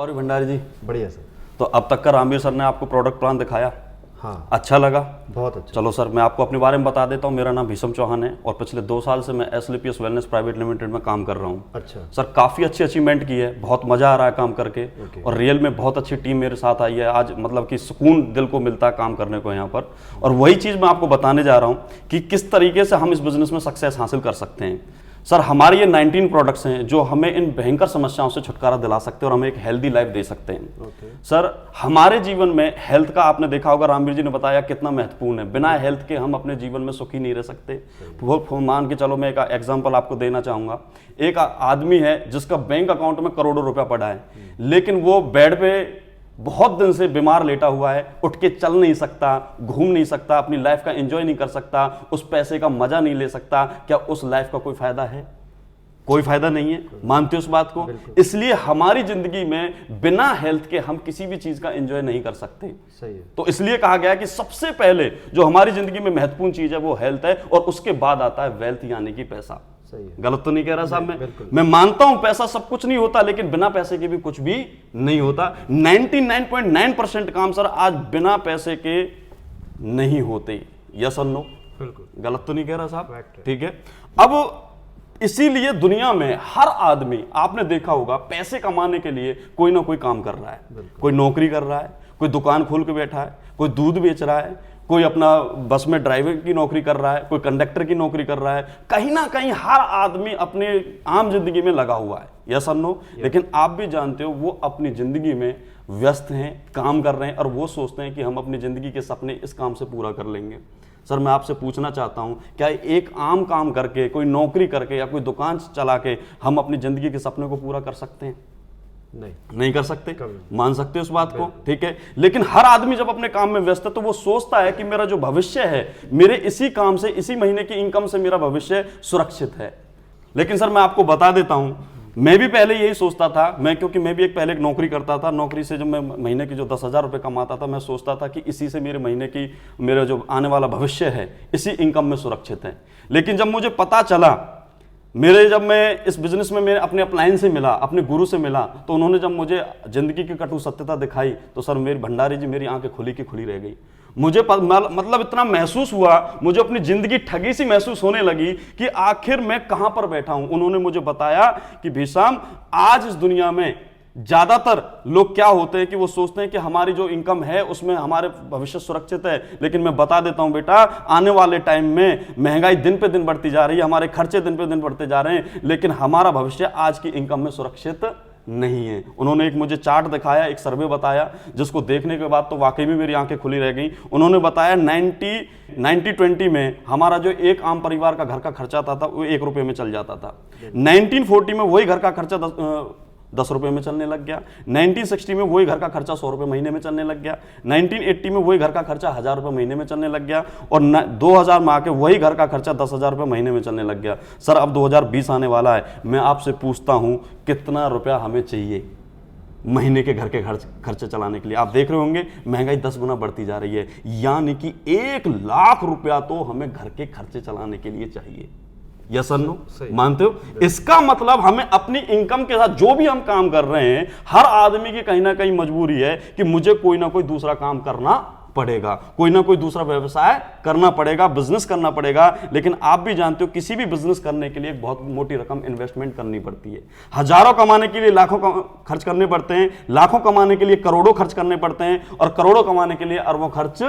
और भंडारी जी बढ़िया सर। तो अब तक का रामवीर सर ने आपको प्रोडक्ट प्लान दिखाया, हाँ अच्छा लगा? बहुत अच्छा। चलो सर मैं आपको अपने बारे में बता देता हूँ। मेरा नाम भीषम चौहान है और पिछले 2 साल से मैं एसलीपीएस वेलनेस प्राइवेट लिमिटेड में काम कर रहा हूँ। अच्छा सर काफ़ी अच्छी अचीवमेंट की है, बहुत मज़ा आ रहा है काम करके। ओके। और रियल में बहुत अच्छी टीम मेरे साथ आई है आज, मतलब कि सुकून दिल को मिलता है काम करने को यहाँ पर। और वही चीज़ मैं आपको बताने जा रहा हूँ कि किस तरीके से हम इस बिज़नेस में सक्सेस हासिल कर सकते हैं। सर हमारे ये 19 प्रोडक्ट्स हैं जो हमें इन भयंकर समस्याओं से छुटकारा दिला सकते हैं और हमें एक हेल्दी लाइफ दे सकते हैं। ओके। सर हमारे जीवन में हेल्थ का आपने देखा होगा, रामवीर जी ने बताया कितना महत्वपूर्ण है। बिना हेल्थ के हम अपने जीवन में सुखी नहीं रह सकते। वो मान के चलो, मैं एक एग्जांपल आपको देना चाहूँगा। एक आदमी है जिसका बैंक अकाउंट में करोड़ों रुपया पड़ा है, लेकिन वो बेड पे बहुत दिन से बीमार लेटा हुआ है, उठ के चल नहीं सकता, घूम नहीं सकता, अपनी लाइफ का एंजॉय नहीं कर सकता, उस पैसे का मजा नहीं ले सकता। क्या उस लाइफ का कोई फायदा है? कोई फायदा नहीं है। मानते हो उस बात को? इसलिए हमारी जिंदगी में बिना हेल्थ के हम किसी भी चीज का एंजॉय नहीं कर सकते। सही है। तो इसलिए कहा गया कि सबसे पहले जो हमारी जिंदगी में महत्वपूर्ण चीज है वो हेल्थ है, और उसके बाद आता है वेल्थ यानी कि पैसा। सही है। गलत तो नहीं कह रहा साहब? मैं मानता हूं पैसा सब कुछ नहीं होता, लेकिन बिना पैसे के भी कुछ भी नहीं होता। 99.9% काम सर आज बिना पैसे के नहीं होते। यस और नो? बिल्कुल। गलत तो नहीं कह रहा साहब? Correct है। ठीक है। अब इसीलिए दुनिया में हर आदमी, आपने देखा होगा, पैसे कमाने के लिए कोई ना कोई काम कर रहा है। कोई नौकरी कर रहा है, कोई दुकान खोल के बैठा है, कोई दूध बेच रहा है, कोई अपना बस में ड्राइवर की नौकरी कर रहा है, कोई कंडक्टर की नौकरी कर रहा है। कहीं ना कहीं हर आदमी अपने आम जिंदगी में लगा हुआ है। यस और नो? लेकिन आप भी जानते हो वो अपनी जिंदगी में व्यस्त हैं, काम कर रहे हैं, और वो सोचते हैं कि हम अपनी जिंदगी के सपने इस काम से पूरा कर लेंगे। सर मैं आपसे पूछना चाहता हूं, क्या एक आम काम करके, कोई नौकरी करके या कोई दुकान चला के हम अपनी जिंदगी के सपने को पूरा कर सकते हैं? नहीं कर सकते। मान सकते हो उस बात को? ठीक है। लेकिन हर आदमी जब अपने काम में व्यस्त है तो वो सोचता है कि मेरा जो भविष्य है, मेरे इसी काम से, इसी महीने की इनकम से मेरा भविष्य सुरक्षित है। लेकिन सर मैं आपको बता देता हूं, मैं भी पहले यही सोचता था। क्योंकि मैं भी पहले एक नौकरी करता था। नौकरी से जब मैं महीने की जो 10,000 रुपये कमाता था, मैं सोचता था कि इसी से मेरे महीने की, मेरा जो आने वाला भविष्य है, इसी इनकम में सुरक्षित है। लेकिन जब मुझे पता चला, जब मैं इस बिजनेस में मैंने अपने अपलाइन से मिला, अपने गुरु से मिला, तो उन्होंने जब मुझे जिंदगी की कटु सत्यता दिखाई, तो सर मेरी भंडारी जी, मेरी आंखें खुली की खुली रह गई। मुझे मतलब इतना महसूस हुआ, मुझे अपनी जिंदगी ठगी सी महसूस होने लगी कि आखिर मैं कहां पर बैठा हूं। उन्होंने मुझे बताया कि भीषम, आज इस दुनिया में ज्यादातर लोग क्या होते हैं कि वो सोचते हैं कि हमारी जो इनकम है उसमें हमारे भविष्य सुरक्षित है। लेकिन मैं बता देता हूं बेटा, आने वाले टाइम में महंगाई दिन पे दिन बढ़ती जा रही है, हमारे खर्चे दिन पे दिन बढ़ते जा रहे हैं, लेकिन हमारा भविष्य आज की इनकम में सुरक्षित नहीं है। उन्होंने एक मुझे चार्ट दिखाया, एक सर्वे बताया, जिसको देखने के बाद तो वाकई में मेरी आंखें खुली रह गई। उन्होंने बताया 90-20 में हमारा जो एक आम परिवार का घर का खर्चा था वो 1 रुपये में चल जाता था। 1940 में वही घर का खर्चा 10 रुपये में चलने लग गया। 1960 में वही घर का खर्चा 100 रुपये महीने में चलने लग गया। 1980 में वही घर का खर्चा 1000 रुपये महीने में चलने लग गया। और 2000 में आके वही घर का खर्चा 10,000 रुपये महीने में चलने लग गया। सर अब 2020 आने वाला है, मैं आपसे पूछता हूं कितना रुपया हमें चाहिए महीने के घर के खर्चे चलाने के लिए? आप देख रहे होंगे महंगाई 10 गुना बढ़ती जा रही है, यानी कि 1 लाख रुपया तो हमें घर के खर्चे चलाने के लिए चाहिए। यस और नो? मानते हो? इसका मतलब हमें अपनी इनकम के साथ जो भी हम काम कर रहे हैं, हर आदमी की कहीं ना कहीं मजबूरी है कि मुझे कोई ना कोई दूसरा काम करना पड़ेगा, कोई ना कोई दूसरा व्यवसाय करना पड़ेगा, बिजनेस करना पड़ेगा। लेकिन आप भी जानते हो किसी भी बिजनेस करने के लिए एक बहुत मोटी रकम इन्वेस्टमेंट करनी पड़ती है। हजारों कमाने के लिए लाखों खर्च करने पड़ते हैं, लाखों कमाने के लिए करोड़ों खर्च करने पड़ते हैं, और करोड़ों कमाने के लिए अरबों खर्च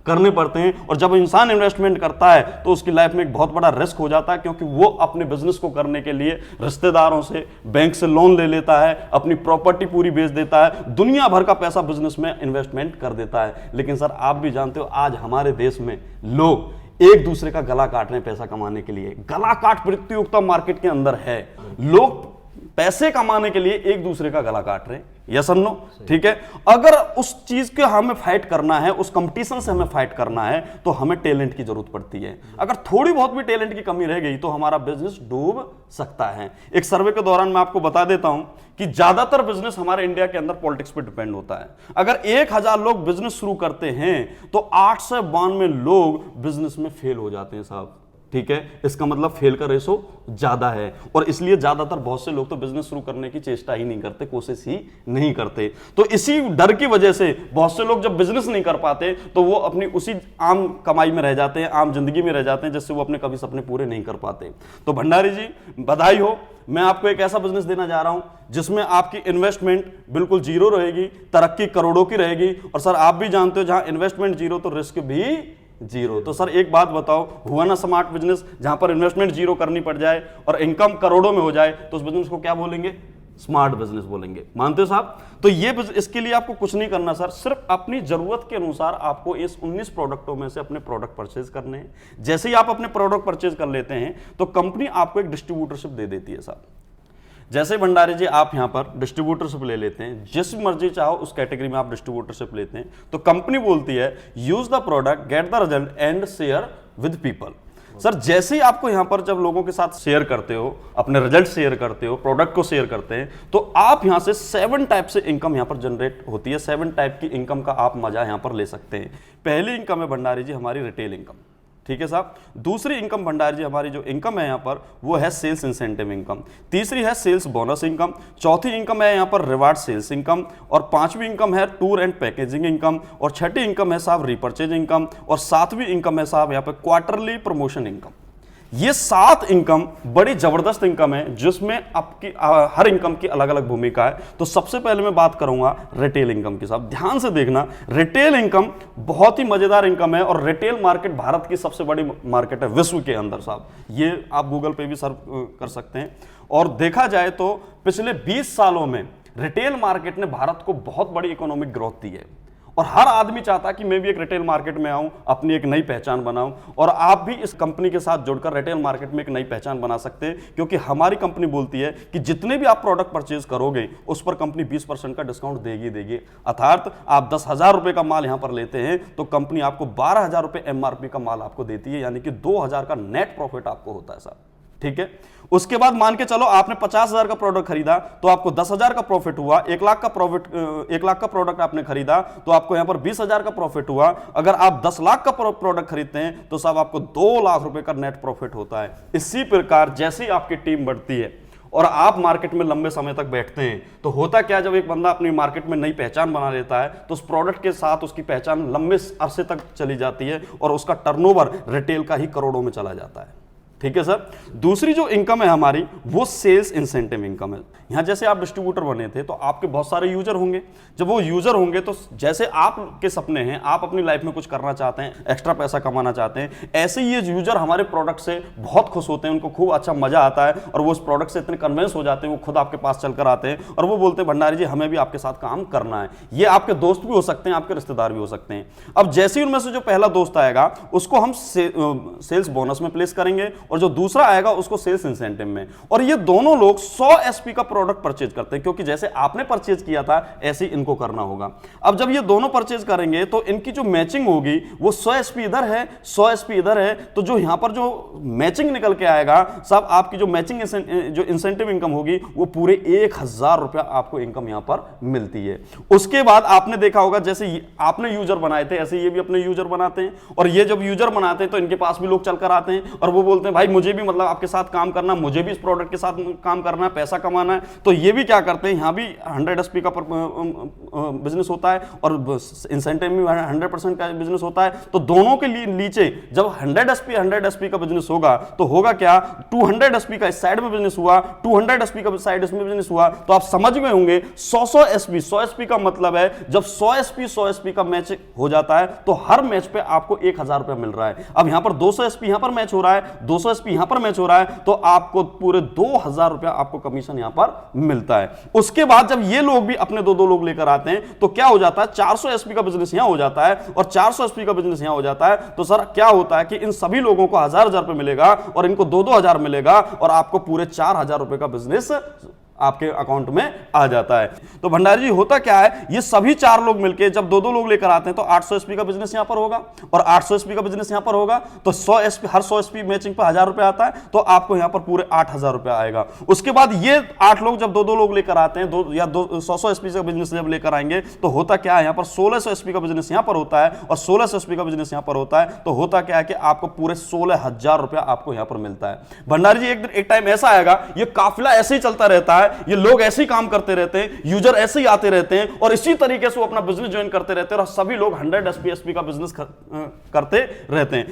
करने पड़ते हैं। और जब इंसान इन्वेस्टमेंट करता है तो उसकी लाइफ में एक बहुत बड़ा रिस्क हो जाता है, क्योंकि वो अपने बिजनेस को करने के लिए रिश्तेदारों से, बैंक से लोन ले लेता है, अपनी प्रॉपर्टी पूरी बेच देता है, दुनिया भर का पैसा बिजनेस में इन्वेस्टमेंट कर देता है। लेकिन सर आप भी जानते हो आज हमारे देश में लोग एक दूसरे का गला काट रहे हैं पैसा कमाने के लिए। गला काट प्रतियोगिता मार्केट के अंदर है, लोग पैसे कमाने के लिए एक दूसरे का गला काट रहे हैं। यस और नो? ठीक है। अगर उस चीज के हमें फाइट करना है, उस कंपटीशन से हमें फाइट करना है, तो हमें टैलेंट की जरूरत पड़ती है। अगर थोड़ी बहुत भी टैलेंट की कमी रह गई तो हमारा बिजनेस डूब सकता है। एक सर्वे के दौरान मैं आपको बता देता हूं कि ज्यादातर बिजनेस हमारे इंडिया के अंदर पॉलिटिक्स पे डिपेंड होता है। अगर 1000 लोग बिजनेस शुरू करते हैं तो 892 लोग बिजनेस में फेल हो जाते हैं साहब। ठीक है, इसका मतलब फेल का रेशो ज्यादा है और इसलिए ज्यादातर बहुत से लोग तो बिजनेस शुरू करने की चेष्टा ही नहीं करते, कोशिश ही नहीं करते। तो इसी डर की वजह से बहुत से लोग जब बिजनेस नहीं कर पाते तो वो अपनी उसी आम कमाई में रह जाते हैं, आम जिंदगी में रह जाते हैं, जिससे वो अपने कभी सपने पूरे नहीं कर पाते। तो भंडारी जी बधाई हो, मैं आपको एक ऐसा बिजनेस देना जा रहा हूं जिसमें आपकी इन्वेस्टमेंट बिल्कुल जीरो रहेगी, तरक्की करोड़ों की रहेगी। और सर आप भी जानते हो जहां इन्वेस्टमेंट जीरो तो रिस्क भी जीरो। तो सर एक बात बताओ, हुआ ना स्मार्ट बिजनेस? जहां पर इन्वेस्टमेंट जीरो करनी पड़ जाए और इनकम करोड़ों में हो जाए तो उस बिजनेस को क्या बोलेंगे? स्मार्ट बिजनेस बोलेंगे। मानते हो साहब? तो ये इसके लिए आपको कुछ नहीं करना सर, सिर्फ अपनी जरूरत के अनुसार आपको इस 19 प्रोडक्टों में से अपने प्रोडक्ट परचेज करने हैं। जैसे ही आप अपने प्रोडक्ट परचेज कर लेते हैं तो कंपनी आपको एक डिस्ट्रीब्यूटरशिप दे देती है साहब। जैसे भंडारी जी आप यहां पर डिस्ट्रीब्यूटरशिप ले लेते हैं, जिस मर्जी चाहो उस कैटेगरी में आप डिस्ट्रीब्यूटरशिप लेते हैं, तो कंपनी बोलती है use the product, get the result and share with people. Sir जैसे ही आपको यहां पर जब लोगों के साथ शेयर करते हो, अपने रिजल्ट शेयर करते हो, प्रोडक्ट को शेयर करते हैं, तो आप यहां से 7 टाइप से इनकम यहां पर जनरेट होती है। 7 टाइप की इनकम का आप मजा यहां पर ले सकते हैं। पहली इनकम है भंडारी जी हमारी रिटेल इनकम, ठीक है साहब। दूसरी इनकम भंडारी जी हमारी जो इनकम है यहां पर वो है सेल्स इंसेंटिव इनकम। तीसरी है सेल्स बोनस इनकम। चौथी इनकम है यहां पर रिवार्ड सेल्स इनकम। और पांचवी इनकम है टूर एंड पैकेजिंग इनकम। और छठी इनकम है साहब रिपर्चेज इनकम। और सातवीं इनकम है साहब यहां पर क्वार्टरली प्रमोशन इनकम। ये 7 इनकम बड़ी जबरदस्त इनकम है जिसमें आपकी हर इनकम की अलग अलग भूमिका है। तो सबसे पहले मैं बात करूंगा रिटेल इनकम की साहब। ध्यान से देखना, रिटेल इनकम बहुत ही मजेदार इनकम है और रिटेल मार्केट भारत की सबसे बड़ी मार्केट है विश्व के अंदर साहब। ये आप गूगल पे भी सर्च कर सकते हैं। और देखा जाए तो पिछले 20 सालों में रिटेल मार्केट ने भारत को बहुत बड़ी इकोनॉमिक ग्रोथ दी है और हर आदमी चाहता है कि मैं भी एक रिटेल मार्केट में आऊं, अपनी एक नई पहचान बनाऊं। और आप भी इस कंपनी के साथ जुड़कर रिटेल मार्केट में एक नई पहचान बना सकते हैं, क्योंकि हमारी कंपनी बोलती है कि जितने भी आप प्रोडक्ट परचेज करोगे उस पर कंपनी 20% का डिस्काउंट देगी। अर्थात आप 10,000 रुपए का माल यहां पर लेते हैं तो कंपनी आपको 12,000 रुपए एमआरपी का माल आपको देती है, यानी कि 2,000 का नेट प्रॉफिट आपको होता है साहब, ठीक है। उसके बाद मान के चलो आपने 50,000 का प्रोडक्ट खरीदा तो आपको 10,000 का प्रॉफिट हुआ। 1 लाख का प्रॉफिट, 1 लाख का प्रोडक्ट आपने खरीदा तो आपको यहां पर 20,000 का प्रॉफिट हुआ। अगर आप 10 लाख का प्रोडक्ट खरीदते हैं तो साहब आपको 2 लाख रुपए का नेट प्रॉफिट होता है। इसी प्रकार जैसे ही आपकी टीम बढ़ती है और आप मार्केट में लंबे समय तक बैठते हैं तो होता क्या, जब एक बंदा अपनी मार्केट में नई पहचान बना लेता है तो उस प्रोडक्ट के साथ उसकी पहचान लंबे अरसे तक चली जाती है और उसका टर्नओवर रिटेल का ही करोड़ों में चला जाता है, ठीक है सर। दूसरी जो इनकम है हमारी वो सेल्स इंसेंटिव इनकम है। यहां जैसे आप डिस्ट्रीब्यूटर बने थे तो आपके बहुत सारे यूजर होंगे। जब वो यूजर होंगे तो जैसे आपके सपने हैं, आप अपनी लाइफ में कुछ करना चाहते हैं, एक्स्ट्रा पैसा कमाना चाहते हैं, ऐसे ही ये यूजर हमारे प्रोडक्ट से बहुत खुश होते हैं, उनको खूब अच्छा मजा आता है और वो उस प्रोडक्ट से इतने कन्विंस हो जाते हैं, वो खुद आपके पास चलकर आते हैं और वो बोलते हैं भंडारी जी हमें भी आपके साथ काम करना है। ये आपके दोस्त भी हो सकते हैं, आपके रिश्तेदार भी हो सकते हैं। अब जैसे ही उनमें से जो पहला दोस्त आएगा उसको हम सेल्स बोनस में प्लेस करेंगे और जो दूसरा आएगा उसको सेल्स इंसेंटिव में। और ये दोनों लोग 100 एसपी का प्रोडक्ट परचेज करते हैं, क्योंकि जैसे आपने परचेज किया था ऐसे ही इनको करना होगा। अब जब ये दोनों परचेज करेंगे तो इनकी जो मैचिंग होगी वो 100 एसपी इधर है, 100 एसपी इधर है, तो जो यहां पर जो मैचिंग निकल के आएगा साहब, आपकी जो मैचिंग जो इंसेंटिव इनकम होगी वो पूरे 1,000 रुपया आपको इनकम यहां पर मिलती है। उसके बाद आपने देखा होगा जैसे आपने यूजर बनाए थे ऐसे ये भी अपने यूजर बनाते हैं और ये जब यूजर बनाते हैं तो इनके पास भी लोग चलकर आते हैं और वो बोलते हैं भाई मुझे भी मतलब आपके साथ काम करना, मुझे भी इस प्रोडक्ट के साथ काम करना है, पैसा कमाना है। तो ये भी क्या करते हैं, यहां भी 100 एसपी का बिजनेस होता है और इंसेंटिव में 100% का बिजनेस होता है। तो दोनों के लिए नीचे जब 100 एसपी का बिजनेस होगा तो होगा क्या, 200 एसपी का इस साइड में बिजनेस हुआ, 200 एसपी का साइड इसमें बिजनेस हुआ, तो आप समझ गए होंगे 100 एसपी। 100 एसपी का मतलब है जब 100 एसपी का मैच हो जाता है तो हर मैच पे आपको 1,000 रुपया मिल रहा है। अब यहां पर 200 एसपी यहां पर मैच हो रहा है, 200 एसपी यहां पर मैच हो रहा है, तो आपको पूरे 2,000 रुपया आपको कमीशन यहां पर मिलता है। उसके बाद जब ये लोग भी अपने दो लोग लेकर आते हैं तो क्या हो जाता है, 400 एसपी का बिजनेस यहां हो जाता है और 400 एसपी का बिजनेस यहां हो जाता है। तो सर क्या होता है कि इन सभी लोगों को 1,000 रुपए मिलेगा और इनको 2,000 मिलेगा और आपको पूरे 4,000 रुपए का बिजनेस आपके अकाउंट में आ जाता है। तो भंडारी जी होता क्या है, ये सभी 4 लोग मिलके जब 2-2 लोग लेकर आते हैं तो 800 एसपी का बिजनेस यहां पर होगा, और 800 एसपी का बिजनेस यहां पर होगा तो 100 एसपी, हर 100 एसपी मैचिंग पर 1000 रुपए आता है, तो आपको यहां पर पूरे 8000 रुपए आएगा। उसके बाद ये 8 लोग जब 2-2 लोग लेकर आते हैं, 100 एसपी का बिजनेस जब लेकर आएंगे तो होता क्या है, यहां पर 1600 एसपी का बिजनेस यहां पर होता है और 1600 एसपी का बिजनेस यहां पर होता है, तो होता क्या है कि आपको पूरे 16000 रुपया आपको यहां पर मिलता है। भंडारी जी एक टाइम ऐसा आएगा, ये काफिला ऐसे ही चलता रहता है, ये लोग ऐसे ही काम करते रहते हैं, यूजर ऐसे ही आते रहते हैं और इसी तरीके से वो अपना बिजनेस ज्वाइन करते रहते हैं और सभी लोग 100 एसपी का बिजनेस करते रहते हैं,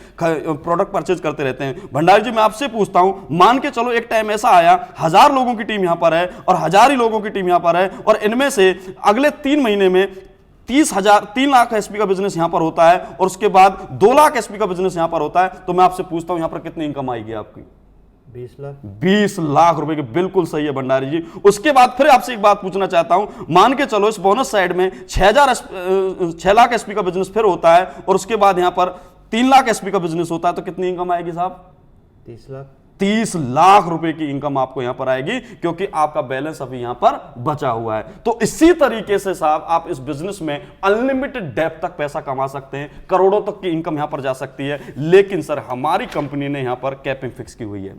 प्रोडक्ट परचेज करते रहते हैं। भंडारी जी मैं आपसे पूछता हूं, मान के चलो एक टाइम ऐसा आया 1000 लोगों की टीम यहां पर है और 1000 ही लोगों की टीम यहां पर है और इनमें से अगले 3 महीने में 3 लाख एसपी का बिजनेस यहां पर होता है और उसके बाद 2 लाख एसपी का बिजनेस यहां पर होता है, तो मैं आपसे पूछता हूं यहां पर कितनी इनकम आएगी आपकी? 20 लाख रुपए की। बिल्कुल सही है भंडारी जी। उसके बाद फिर आपसे एक बात पूछना चाहता हूं, मान के चलो इस बोनस साइड में 6 लाख एसपी का बिजनेस फिर होता है और उसके बाद यहां पर 3 लाख एसपी का बिजनेस होता है, तो कितनी इनकम आएगी साहब? 30 लाख रुपए की इनकम आपको यहां पर आएगी, क्योंकि आपका बैलेंस अभी यहां पर बचा हुआ है। तो इसी तरीके से साहब आप इस बिजनेस में अनलिमिटेड डेप्थ तक पैसा कमा सकते हैं, करोड़ों तक की इनकम यहां पर जा सकती है। लेकिन सर हमारी कंपनी ने यहां पर कैपिंग फिक्स की हुई है।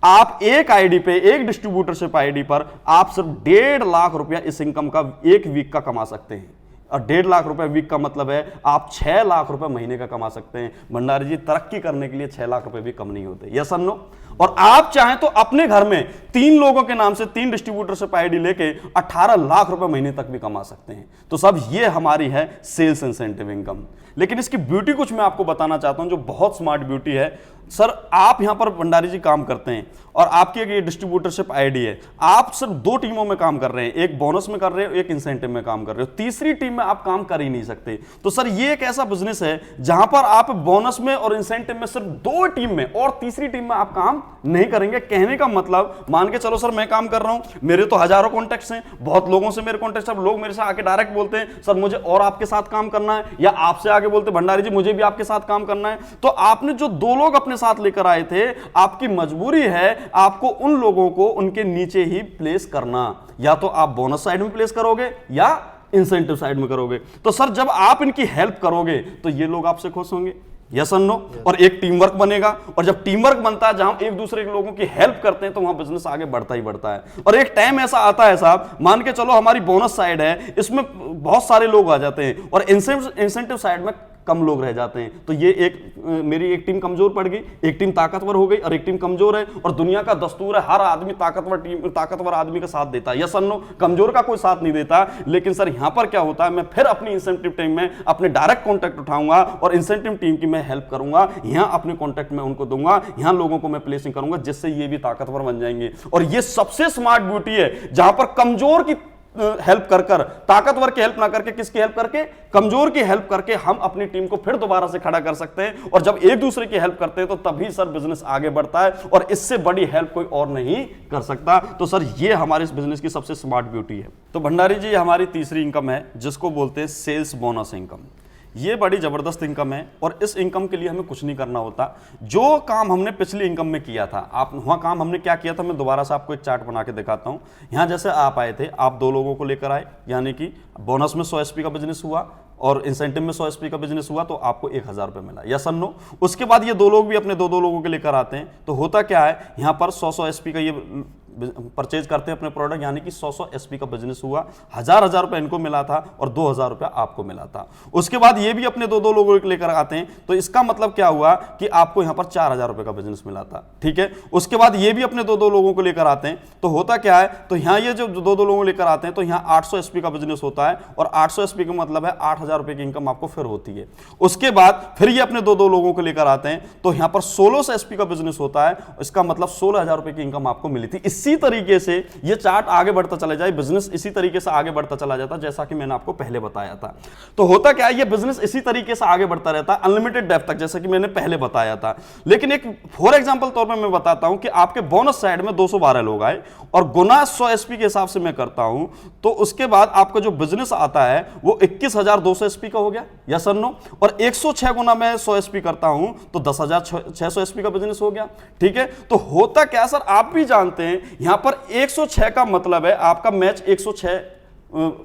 आप एक आईडी पे, एक डिस्ट्रीब्यूटरशिप आईडी पर आप सिर्फ 1.5 लाख रुपया इस इनकम का एक वीक का कमा सकते हैं, और 1.5 लाख रुपए वीक का मतलब है आप 6 लाख रुपए महीने का कमा सकते हैं। भंडारी जी तरक्की करने के लिए 6 लाख रुपए भी कम नहीं होते, यस और नो? और आप चाहें तो अपने घर में 3 लोगों के नाम से 3 डिस्ट्रीब्यूटरशिप आईडी लेके 18 लाख रुपए महीने तक भी कमा सकते हैं। तो सब ये हमारी है सेल्स इंसेंटिव इनकम। लेकिन इसकी ब्यूटी कुछ मैं आपको बताना चाहता हूं जो बहुत स्मार्ट ब्यूटी है। सर आप यहां पर भंडारी जी काम करते हैं और आपकी एक डिस्ट्रीब्यूटरशिप आईडी है, आप सिर्फ 2 टीमों में काम कर रहे हैं, एक बोनस में कर रहे हो, एक इंसेंटिव में काम कर रहे हो, तीसरी टीम में आप काम कर ही नहीं सकते। तो सर ये एक ऐसा बिजनेस है जहां पर आप बोनस में और इंसेंटिव में सिर्फ 2 टीम में और तीसरी टीम में आप काम नहीं करेंगे। कहने का मतलब मान के चलो सर मैं काम कर रहा हूं, मेरे तो हजारों कॉन्टेक्ट्स हैं, बहुत लोगों से मेरे कॉन्टेक्ट्स, सब लोग मेरे से आके डायरेक्ट बोलते हैं सर मुझे और आपके साथ काम करना है, या आपसे आगे बोलते भंडारी जी मुझे भी आपके साथ काम करना है। तो आपने जो 2 लोग अपने साथ लेकर आए थे, आपकी मजबूरी है आपको उन लोगों को उनके नीचे ही प्लेस करना, या तो आप बोनस साइड में प्लेस करोगे या इंसेंटिव साइड में करोगे। तो सर जब आप इनकी हेल्प करोगे तो ये लोग आपसे खुश होंगे, यस और नो? और एक टीम वर्क बनेगा, और जब टीम वर्क बनता है जहां एक दूसरे के लोगों की हेल्प करते हैं तो वहां बिजनेस आगे बढ़ता ही बढ़ता है। और एक टाइम ऐसा आता है साहब, मान के चलो हमारी बोनस साइड है, इसमें बहुत सारे लोग आ जाते हैं और इंसेंटिव साइड में कम लोग रह जाते हैं, तो ये मेरी एक टीम कमजोर पड़ गई, एक टीम ताकतवर हो गई और एक टीम कमजोर है। और दुनिया का दस्तूर है हर आदमी ताकतवर आदमी का साथ देता है, यस और नो? कमजोर का कोई साथ नहीं देता। लेकिन सर यहां पर क्या होता है, मैं फिर अपनी इंसेंटिव टीम में अपने डायरेक्ट कॉन्टैक्ट उठाऊंगा और इंसेंटिव टीम की मैं हेल्प करूंगा, यहां अपने कॉन्टैक्ट में उनको दूंगा, यहां लोगों को मैं प्लेसिंग करूंगा, जिससे ये भी ताकतवर बन जाएंगे। और ये सबसे स्मार्ट ब्यूटी है, जहां पर कमजोर की हेल्प कर ताकतवर की हेल्प ना करके, किसकी हेल्प करके? कमजोर की हेल्प करके हम अपनी टीम को फिर दोबारा से खड़ा कर सकते हैं। और जब एक दूसरे की हेल्प करते हैं तो तभी सर बिजनेस आगे बढ़ता है, और इससे बड़ी हेल्प कोई और नहीं कर सकता। तो सर ये हमारे इस बिजनेस की सबसे स्मार्ट ब्यूटी है। तो भंडारी जी हमारी तीसरी इनकम है जिसको बोलते हैं सेल्स बोनस इनकम। ये बड़ी ज़बरदस्त इनकम है और इस इनकम के लिए हमें कुछ नहीं करना होता। जो काम हमने पिछली इनकम में किया था, आप वहाँ काम हमने क्या किया था, मैं दोबारा से आपको एक चार्ट बना के दिखाता हूँ। यहाँ जैसे आप आए थे, आप 2 लोगों को लेकर आए, यानी कि बोनस में 100 एसपी का बिजनेस हुआ और इंसेंटिव में 100 एसपी का बिजनेस हुआ, तो आपको 1000 रुपये मिला, यस और नो? उसके बाद ये 2 लोग भी अपने 2-2 लोगों के लेकर आते हैं, तो होता क्या है, यहाँ पर 100 एसपी का ये परचेज करते हैं अपने प्रोडक्ट, यानी कि 100 एसपी का बिजनेस हुआ, 1000 रुपए इनको मिला था और 2000 रुपया आपको मिला था। उसके बाद ये भी अपने 2-2 लोगों को लेकर आते हैं, तो इसका मतलब क्या हुआ कि आपको यहां पर 4000 रुपए का बिजनेस मिला था, ठीक है। उसके बाद ये भी अपने 2-2 लोगों को लेकर आते हैं, तो होता क्या है, तो यहां ये जो 2-2 लोगों को लेकर आते हैं, तो यहां 800 एसपी का बिजनेस होता है और 800 एसपी का मतलब है 8000 रुपए की इनकम आपको फिर होती है। उसके बाद फिर ये अपने 2-2 लोगों को लेकर आते हैं, तो यहां पर 1600 एसपी का बिजनेस होता है, इसका मतलब 16000 रुपए की इनकम आपको मिली थी। इसी तरीके से ये चार्ट आगे बढ़ता चला जाए, बिजनेस इसी तरीके से आगे बढ़ता चला जाता, जैसा कि मैंने आपको पहले बताया था। तो होता क्या है, ये बिजनेस इसी तरीके से आगे बढ़ता रहता है अनलिमिटेड डेप्थ तक, जैसा कि मैंने पहले बताया था। लेकिन एक फॉर एग्जांपल तौर पे मैं बताता हूं कि आपके बोनस साइड में 212 लोग आए और गुना 100 एसपी के हिसाब से मैं करता हूं, तो उसके बाद आपका जो बिजनेस आता है वो 21200 एसपी का हो गया, यस और नो? और 106 गुना मैं 100 एसपी करता हूं तो 10600 एसपी का बिजनेस हो गया, ठीक है। तो होता क्या सर, आप भी जानते हैं यहां पर 106 का मतलब है आपका मैच 106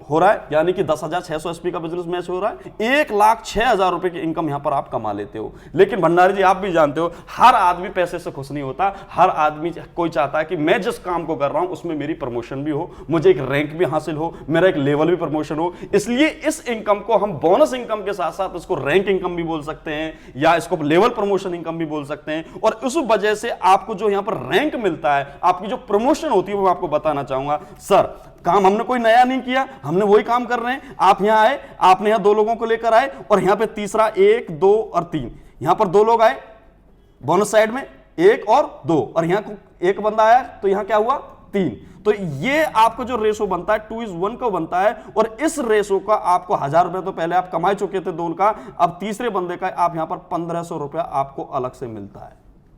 हो रहा है, यानी कि 10,600 एसपी का बिजनेस मैच हो रहा है, 1,06,000 रुपए की इनकम यहां पर आप कमा लेते हो। लेकिन भंडारी जी आप भी जानते हो, हर आदमी पैसे से खुश नहीं होता। हर आदमी कोई चाहता है कि मैं जिस काम को कर रहा हूं उसमें मेरी प्रमोशन भी हो, मुझे एक रैंक भी हासिल हो, मेरा एक लेवल भी प्रमोशन हो। इसलिए इस इनकम को हम बोनस इनकम के साथ साथ इसको रैंक इनकम भी बोल सकते हैं, या इसको लेवल प्रमोशन इनकम भी बोल सकते हैं। और उस वजह से आपको जो यहां पर रैंक मिलता है, आपकी जो प्रमोशन होती है, वो मैं आपको बताना चाहूंगा। सर काम हमने कोई नया नहीं किया, हमने वही काम कर रहे हैं। आप यहां आए, आपने यहां 2 लोगों को लेकर आए, और यहां पे तीसरा 1, 2 और 3, यहां पर 2 लोग आए बोनस साइड में, 1 और 2, और यहां 1 बंदा आया, तो यहां क्या हुआ 3। तो ये आपका जो रेशो बनता है 2:1 का बनता है। और इस रेशो का आपको 1,000 रुपए तो पहले आप कमा चुके थे 2 का, अब तीसरे बंदे का आप यहां पर 1,500 रुपया आपको अलग से मिलता है,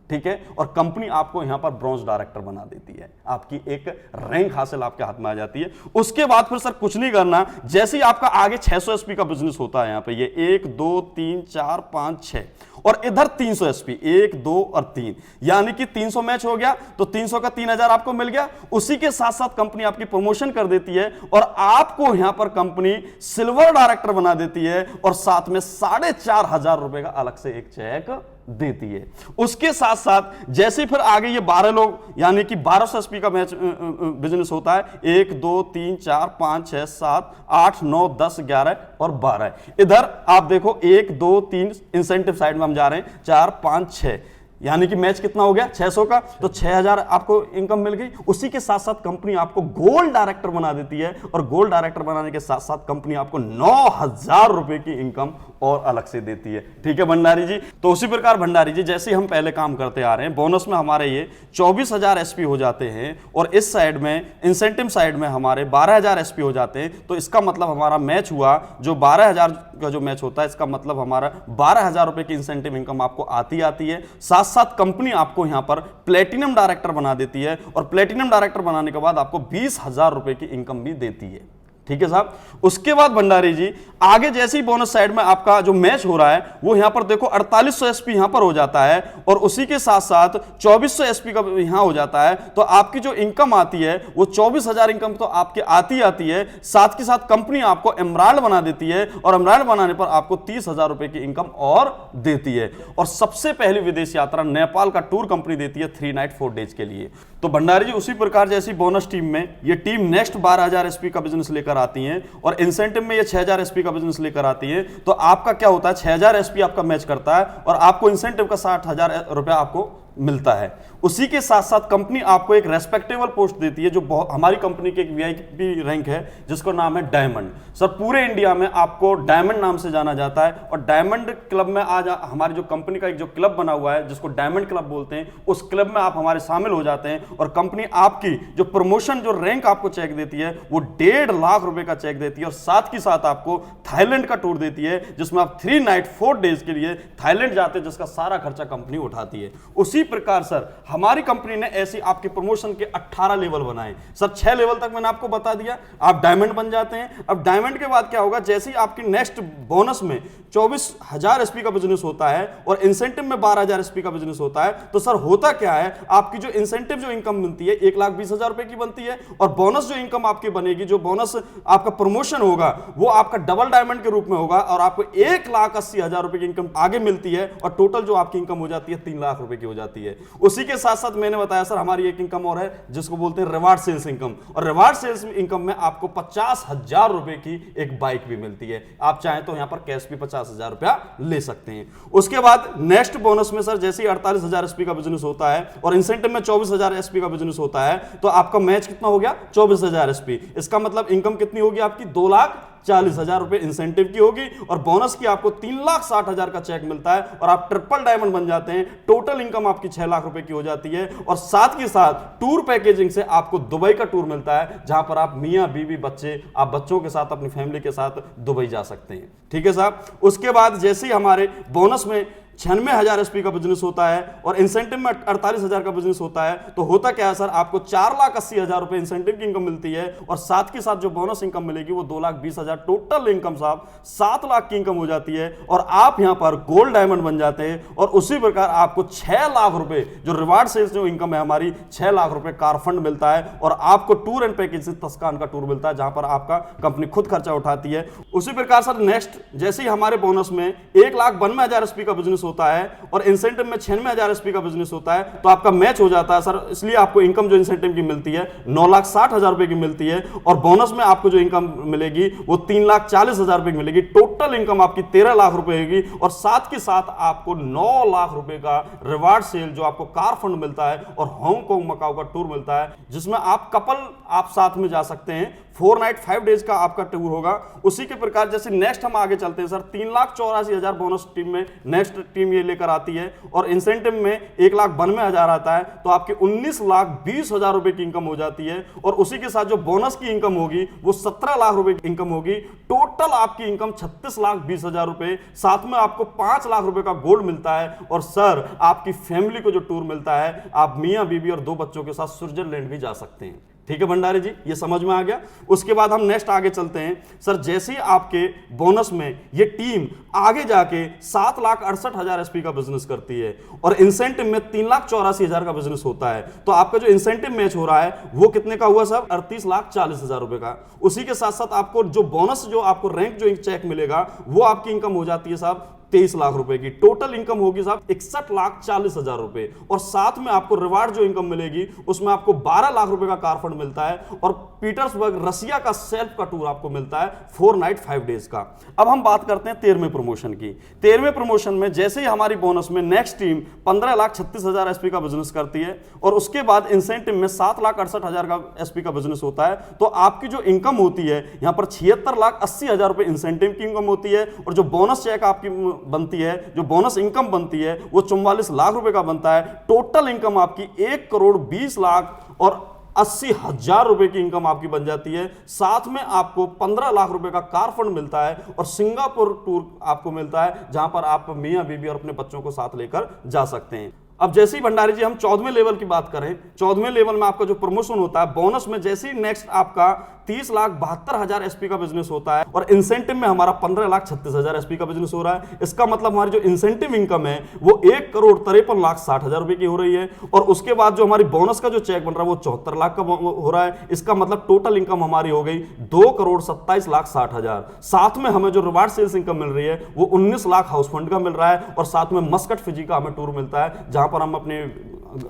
ठीक है। और कंपनी आपको यहां पर ब्रॉन्ज डायरेक्टर बना देती है, आपकी एक रैंक हासिल आपके हाथ में आ जाती है। उसके बाद फिर सर कुछ नहीं करना, जैसे ही आपका आगे 600 एसपी का बिजनेस होता है, यहां पे ये 1, 2, 3, 4, 5, 6, और इधर 300 एसपी, 1, 2 और 3, यानी कि 300 मैच हो गया, तो 300 का 3,000 आपको मिल गया। उसी के साथ साथ कंपनी आपकी प्रमोशन कर देती है, और आपको यहां पर कंपनी सिल्वर डायरेक्टर बना देती है, और साथ में 4,500 रुपए का अलग से एक चेक देती है। उसके साथ साथ जैसे फिर आगे ये 12 लोग, यानी कि 1200 एसपी का मैच बिजनेस होता है, 1, 2, 3, 4, 5, 6, 7, 8, 9, 10, 11 और 12। इधर आप देखो 1, 2, 3 इंसेंटिव साइड में हम जा रहे हैं, 4, 5, 6, यानी कि मैच कितना हो गया 600 का, तो 6,000 आपको इनकम मिल गई। उसी के साथ साथ कंपनी आपको गोल्ड डायरेक्टर बना देती है, और गोल्ड डायरेक्टर बनाने के साथ साथ कंपनी आपको 9,000 रुपए की इनकम और अलग से देती है, ठीक है भंडारी जी। तो उसी प्रकार भंडारी जी जैसे हम पहले काम करते आ रहे हैं, बोनस में हमारे ये 24,000 एसपी हो जाते हैं, और इस साइड में इंसेंटिव साइड में हमारे 12,000 एसपी हो जाते हैं। तो इसका मतलब हमारा मैच हुआ जो 12,000 का जो मैच होता है, इसका मतलब हमारा 12,000 रुपए की इंसेंटिव इनकम आपको आती है। साथ साथ कंपनी आपको यहां पर प्लेटिनम डायरेक्टर बना देती है, और प्लेटिनम डायरेक्टर बनाने के बाद आपको 20,000 रुपए की इनकम भी देती है, ठीक है साहब। उसके बाद भंडारी जी आगे जैसे ही बोनस साइड में आपका जो मैच हो रहा है, वो यहां पर देखो 4800 एसपी यहां पर हो जाता है, और उसी के साथ साथ 2400 एसपी का यहां हो जाता है। तो आपकी जो इनकम आती है वो 24,000 इनकम तो आपके आती है। साथ के साथ कंपनी आपको एमराल्ड बना देती है, और एमराल्ड बनाने पर आपको 30,000 रुपए की इनकम और देती है। और सबसे पहली विदेश यात्रा नेपाल का टूर कंपनी देती है 3 नाइट 4 डेज के लिए। तो भंडारी जी उसी प्रकार जैसी बोनस टीम में ये टीम नेक्स्ट 12,000 एसपी का बिजनेस लेकर आती है, और इंसेंटिव में ये 6,000 एसपी का बिजनेस लेकर आती है। तो आपका क्या होता है, 6,000 एसपी आपका मैच करता है, और आपको इंसेंटिव का 60,000 रुपया आपको मिलता है। उसी के साथ साथ कंपनी आपको एक रेस्पेक्टेबल पोस्ट देती है, जो हमारी कंपनी की एक वीआईपी रैंक है, जिसका नाम है डायमंड। सर पूरे इंडिया में आपको डायमंड नाम से जाना जाता है, और डायमंड क्लब में आज हमारी जो कंपनी का एक जो क्लब बना हुआ है, जिसको डायमंड क्लब बोलते हैं, उस क्लब में आप हमारे शामिल हो जाते हैं, और कंपनी आपकी जो प्रमोशन जो रैंक आपको चेक देती है, वो 1.5 लाख रुपए का चेक देती है, और साथ ही साथ आपको थाईलैंड का टूर देती है, जिसमें आप 3 नाइट 4 डेज के लिए थाईलैंड जाते हैं, जिसका सारा खर्चा कंपनी उठाती है। उसी प्रकार सर हमारी कंपनी ने ऐसी आपके प्रमोशन के 18 लेवल बनाए। सर 6 लेवल तक मैंने आपको बता दिया, आप डायमंड बन जाते हैं। अब डायमंड के बाद क्या होगा, जैसे ही आपकी नेक्स्ट बोनस में 24,000 एसपी का बिजनेस होता है, और इंसेंटिव में 12,000 एसपी का बिजनेस होता है, तो सर होता क्या है, आपकी जो इंसेंटिव जो इनकम मिलती है 1,20,000 रुपए की बनती है, और बोनस जो इनकम आपकी बनेगी, जो बोनस आपका प्रमोशन होगा, वो आपका डबल डायमंड के रूप में होगा, और आपको 1,80,000 रुपए की इनकम आगे मिलती है, और टोटल जो आपकी इनकम हो जाती है 3 लाख रुपए की हो जाती है। उसी के साथ साथ मैंने बताया सर हमारी एक इनकम और है, जिसको बोलते हैं रिवार्ड सेल्स इनकम, और रिवार्ड सेल्स इनकम में आपको 50,000 रुपए की एक बाइक भी मिलती है। आप चाहें तो यहां पर कैश भी 50,000 रुपया ले सकते हैं। उसके बाद नेक्स्ट बोनस में सर जैसे ही 48,000 एसपी का बिजनेस होता है, और इंसेंटिव में 24,000 एसपी का बिजनेस होता है, तो आपका मैच कितना हो गया 24,000 एसपी। इसका मतलब इनकम कितनी होगी आपकी 2,40,000 रुपए इंसेंटिव की होगी, और बोनस की आपको 3,60,000 का चेक मिलता है, और आप ट्रिपल डायमंड बन जाते हैं। टोटल इनकम आपकी 6 लाख रुपए की हो जाती है, और साथ के साथ टूर पैकेजिंग से आपको दुबई का टूर मिलता है, जहां पर आप मियां बीवी बच्चे, आप बच्चों के साथ अपनी फैमिली के साथ दुबई जा सकते हैं, ठीक है साहब। उसके बाद जैसे ही हमारे बोनस में 96,000 एसपी का बिजनेस होता है और इंसेंटिव में 48,000 का बिजनेस होता है, तो होता क्या है सर, आपको 4,80,000 रुपए इंसेंटिव की इनकम मिलती है और साथ के साथ जो बोनस इनकम मिलेगी वो 2,20,000, टोटल इनकम साहब 7 लाख की इनकम हो जाती है और आप यहां पर गोल्ड डायमंड बन जाते हैं। और उसी प्रकार आपको 6 लाख रुपए जो रिवार्ड सेल्स जो इनकम है हमारी, 6 लाख रुपए कार फंड मिलता है और आपको टूर एंड पैकेज से तस्कान का टूर मिलता है जहां पर आपका कंपनी खुद खर्चा उठाती है। उसी प्रकार सर नेक्स्ट जैसे ही हमारे बोनस में 1,92,000 एसपी का बिजनेस होता है और इंसेंटिव में 96,000 एसपी का बिजनेस होता है, तो आपका मैच हो जाता है सर, इसलिए आपको इनकम जो इंसेंटिव की मिलती है 9,60,000 रुपए की मिलती है और बोनस में आपको जो इनकम मिलेगी वो 3,40,000 रुपए की मिलेगी। टोटल इनकम आपकी 13 लाख रुपए होगी और साथ के साथ आपको 9 लाख रुपए का रिवार्ड सेल जो आपको कार फंड मिलता है और हांगकांग मकाऊ का टूर मिलता है, जिसमें आप कपल आप साथ में जा सकते हैं। 4 नाइट 5 डेज का आपका टूर होगा। उसी के प्रकार जैसे नेक्स्ट हम आगे चलते हैं सर, 3,84,000 बोनस टीम में नेक्स्ट टीम ये लेकर आती है और इंसेंटिव में 1,92,000 आता है, तो आपके 19,20,000 रुपए की इनकम हो जाती है और उसी के साथ जो बोनस की इनकम होगी वो 17 लाख रुपए की इनकम होगी। टोटल आपकी इनकम 36,20,000 रुपए, साथ में आपको 5 लाख रुपए का गोल्ड मिलता है और सर आपकी फैमिली को जो टूर मिलता है, आप मियां बीबी और 2 बच्चों के साथ स्विट्जरलैंड भी जा सकते हैं। ठीक है भंडारी जी, ये समझ में आ गया। उसके बाद हम नेक्स्ट आगे चलते हैं सर, जैसे ही आपके बोनस में ये टीम आगे जाके 7,68,000 एसपी का बिजनेस करती है और इंसेंटिव में 3,84,000 का बिजनेस होता है, तो आपका जो इंसेंटिव मैच हो रहा है वो कितने का हुआ साहब, 38,40,000 रुपए का। उसी के साथ साथ आपको जो बोनस जो आपको रैंक जो चेक मिलेगा वो आपकी इनकम हो जाती है साहब 23 लाख रुपए की। टोटल इनकम होगी साहब 61,40,000 रुपए और साथ में आपको रिवार्ड जो इनकम मिलेगी उसमें आपको 12 लाख रुपए का कार फंड मिलता है और पीटर्सबर्ग रसिया का सेल्फ का टूर आपको मिलता है 4 नाइट 5 डेज का। अब हम बात करते हैं 13वें प्रमोशन की। 13वें प्रमोशन में जैसे ही हमारी बोनस में नेक्स्ट टीम 15,36,000 एसपी का बिजनेस करती है और उसके बाद इंसेंटिव में 7,68,000 का एसपी का बिजनेस होता है, तो आपकी जो इनकम होती है यहां पर 76,80,000 रुपए इंसेंटिव की इनकम होती है और जो बोनस चेक आपकी बनती है, जो बोनस इनकम बनती है वो 44 लाख रुपए का बनता है। टोटल इनकम आपकी 1,20 लाख और 80,000 रुपए की इनकम आपकी बन जाती है। साथ में आपको 15 लाख रुपए का कार फंड मिलता है और सिंगापुर टूर आपको मिलता है जहां पर आप मियां बीबी और अपने बच्चों को साथ लेकर जा सकते हैं। अब जैसे ही भंडारी जी हम 14वें लेवल की बात करें, 14वें लेवल में आपका जो प्रमोशन होता है बोनस में, जैसे ही नेक्स्ट आपका 30,72,000 एसपी का बिजनेस होता है और इंसेंटिव में हमारा 15,36,000 एसपी का बिजनेस हो रहा है। इसका मतलब हमारी जो इंसेंटिव इनकम है वो 1,53,60,000 रुपए की हो रही है और उसके बाद जो हमारी बोनस का जो चेक बन रहा है वो 74 लाख का हो रहा है। इसका मतलब टोटल इनकम हमारी हो गई 2,27,60,000। साथ में हमें जो रिवार्ड सेल्स इनकम मिल रही है वो 19 लाख हाउस फंड का मिल रहा है और साथ में मस्कट फिजी का हमें टूर मिलता है जहां पर हम अपने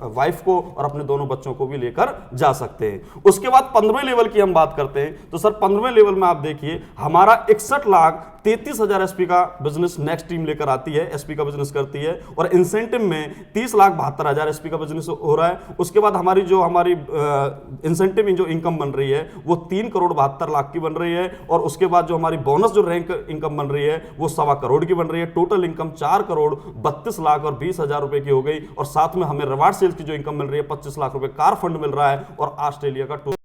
वाइफ को और अपने दोनों बच्चों को भी लेकर जा सकते हैं। उसके बाद 15वें लेवल की हम बात करते हैं, तो सर 15वें लेवल में आप देखिए हमारा 61,33,000 एसपी का बिजनेस नेक्स्ट टीम लेकर आती है, एसपी का बिजनेस करती है और इंसेंटिव में 30,72,000 एसपी का बिजनेस हो रहा है। उसके बाद हमारी इंसेंटिव जो इनकम बन रही है वो 3,72,00,000 की बन रही है और उसके बाद जो हमारी बोनस जो रैंक इनकम बन रही है वो 1.25 करोड़ की बन रही है। टोटल इनकम 4,32,20,000 रुपए की हो गई और साथ में हमें रिवार्ड सेल्स की जो इनकम मिल रही है 25 लाख रुपए कार फंड मिल रहा है और ऑस्ट्रेलिया का टूर